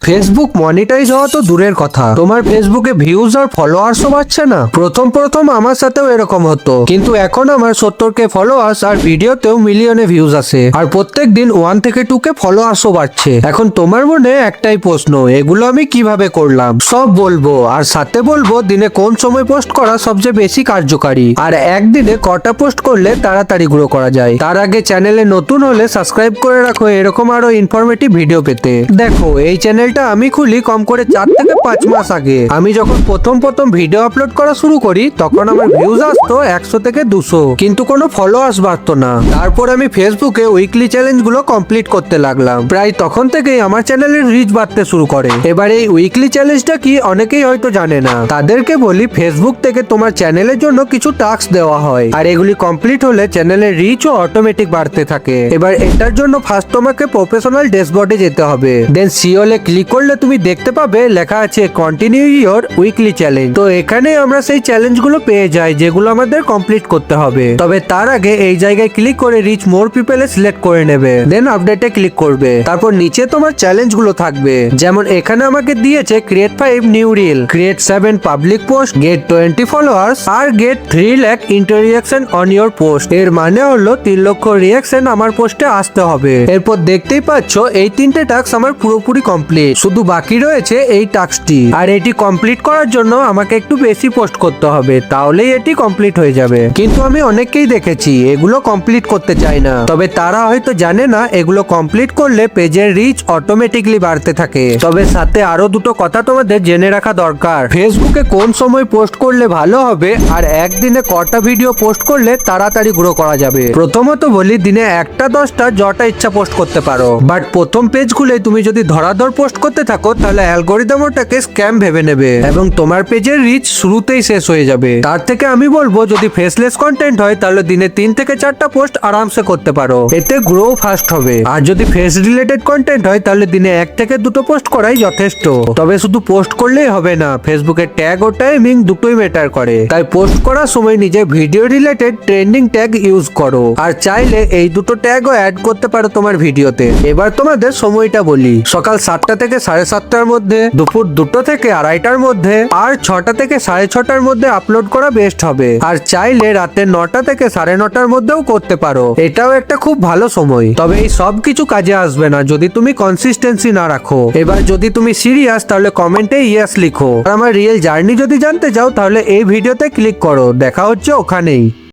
Facebook monetize হওয়া তো দূরের কথা, তোমার ফেসবুকে ভিউজ আর ফলোয়ার্সও বাড়ছে না। প্রথম আমার সাথেও এরকম হতো, কিন্তু এখন আমার 70K ফলোয়ার্স আর ভিডিওতেও মিলিয়নে ভিউজ আছে, আর প্রত্যেক দিন 1 থেকে 2K ফলোয়ার্সও বাড়ছে। এখন তোমার মনে একটাই প্রশ্ন, এগুলো আমি কিভাবে করলাম? সব বলবো, আর সাথে বলবো দিনে কোন সময় পোস্ট করা সবচেয়ে বেশি কার্যকারী, আর একদিনে কটা পোস্ট করলে তাড়াতাড়ি গ্রো করা যায়। তার আগে চ্যানেলে নতুন হলে সাবস্ক্রাইব করে রাখো এরকম আরো ইনফরমেটিভ ভিডিও পেতে। দেখো, এই চ্যানেলটা আমি খুলি কম করে 4 থেকে 5 মাস আগে। আমি যখন প্রথম ভিডিও আপলোড করা শুরু করি তখন আমার ভিউজ আসতো 100 থেকে 200, কিন্তু কোনো ফলোয়ার্স বাড়তো না। তারপর আমি ফেসবুকে উইকলি চ্যালেঞ্জ গুলো কমপ্লিট করতে লাগলাম। প্রায় তখন থেকেই আমার চ্যানেলের রিচ বাড়তে শুরু করে। এবার এই উইকলি চ্যালেঞ্জটা কি অনেকেই হয়তো জানে না। তাদেরকে বলি, ফেসবুক থেকে তোমার চ্যানেলের জন্য কিছু টাস্ক দেওয়া হয়, আর এগুলি কমপ্লিট হলে চ্যানেলের রিচও অটোমেটিক বাড়তে থাকে। এবার এটার জন্য ফার্স্ট তোমাকে প্রফেশনাল ড্যাশবোর্ডে যেতে হবে, দেন সিওলে ক্লিক করলে তুমি দেখতে পাবে লেখা আছে কন্টিনিউ ইওর উইকলি চ্যালেঞ্জ। তো এখানে আমরা সেই চ্যালেঞ্জ গুলো পেয়ে যাই যেগুলো আমাদের কমপ্লিট করতে হবে। তবে তার আগে এই জায়গায় ক্লিক করে রিচ মোর পিপলে সিলেক্ট করে নেবে, দেন আপডেটে ক্লিক করবে। তারপর নিচে তোমার চ্যালেঞ্জ গুলো থাকবে, যেমন এখানে আমাকে দিয়েছে create 5 new reel, create 7 public post, get 20 followers, আর get 3 lakh interaction on your post. এর মানে হলো 3 লক্ষ রিয়াকশন আমার পোস্টে আসতে হবে। এরপর দেখতেই পাচ্ছ এই 3টে টাস্ক আমার পুরোপুরি কমপ্লিট, শুধু বাকি রয়েছে এই টাস্কটি। আর এটি কমপ্লিট করার জন্য আমাকে একটু বেশি পোস্ট করতে হবে, তাহলেই এটি কমপ্লিট হয়ে যাবে। কিন্তু আমি অনেককেই দেখেছি এগুলো কমপ্লিট করতে চায় না, তবে তারা হয়তো জানে না এগুলো কমপ্লিট করলে পেজের রিচ অটোমেটিকলি বাড়তে থাকে। তবে সাথে আরো দুটো কথা তোমাদের জেনে রাখা দরকার। ফেসবুকে কোন সময় পোস্ট করলে ভালো হবে, আর একদিনে কটা ভিডিও পোস্ট করলে তাড়াতাড়ি গ্রো করা যাবে। প্রথমত বলি, দিনে 1টা 10টা যটা ইচ্ছা পোস্ট করতে পারো, বাট প্রথম পেজ খুলে তুমি যদি ধরাধর পোস্ট করতে থাকো তাহলে অ্যালগোরিদম ওটাকে স্ক্যাম ভেবে নেবে এবং তোমার পেজের রিচ শুরুতেই শেষ হয়ে যাবে। তার থেকে আমি বলবো, যদি ফেসলেস কন্টেন্ট হয় তাহলে দিনে 3 থেকে 4টা পোস্ট আরামসে করতে পারো, এতে গ্রো ফাস্ট হবে। আর যদি ফেস রিলেটেড কন্টেন্ট হয় তাহলে দিনে 1 থেকে 2টো পোস্ট করাই যথেষ্ট। তবে শুধু পোস্ট করলেই হবে না, ফেসবুকের ট্যাগ ও টাইমিং দুটোই ম্যাটার করে। তাই পোস্ট করার সময় নিজের video related trending tag use করো, আর চাইলে এই দুটো ট্যাগও অ্যাড করতে পারো তোমার ভিডিওতে। এবার তোমাদের সময়টা বলি, সকাল 7টা থেকে 7:30টার মধ্যে, দুপুর 2টো থেকে 2:30টার মধ্যে, আর 6টা থেকে 6:30টার মধ্যে আপলোড করা বেস্ট হবে। আর চাইলে রাতে 9টা থেকে 9:30টার মধ্যেও করতে পারো, এটাও একটা খুব ভালো সময়। তবে এই সব কিছু কাজে আসবে না যদি তুমি কনসিস্টেন্সি না রাখো। এবার যদি তুমি সিরিয়াস তাহলে কমেন্টে ইয়েস লিখো, আর আমার রিয়েল জার্নি যদি জানতে চাও তাহলে এই ভিডিওতে ক্লিক করো। দেখা হচ্ছে ওখানেই।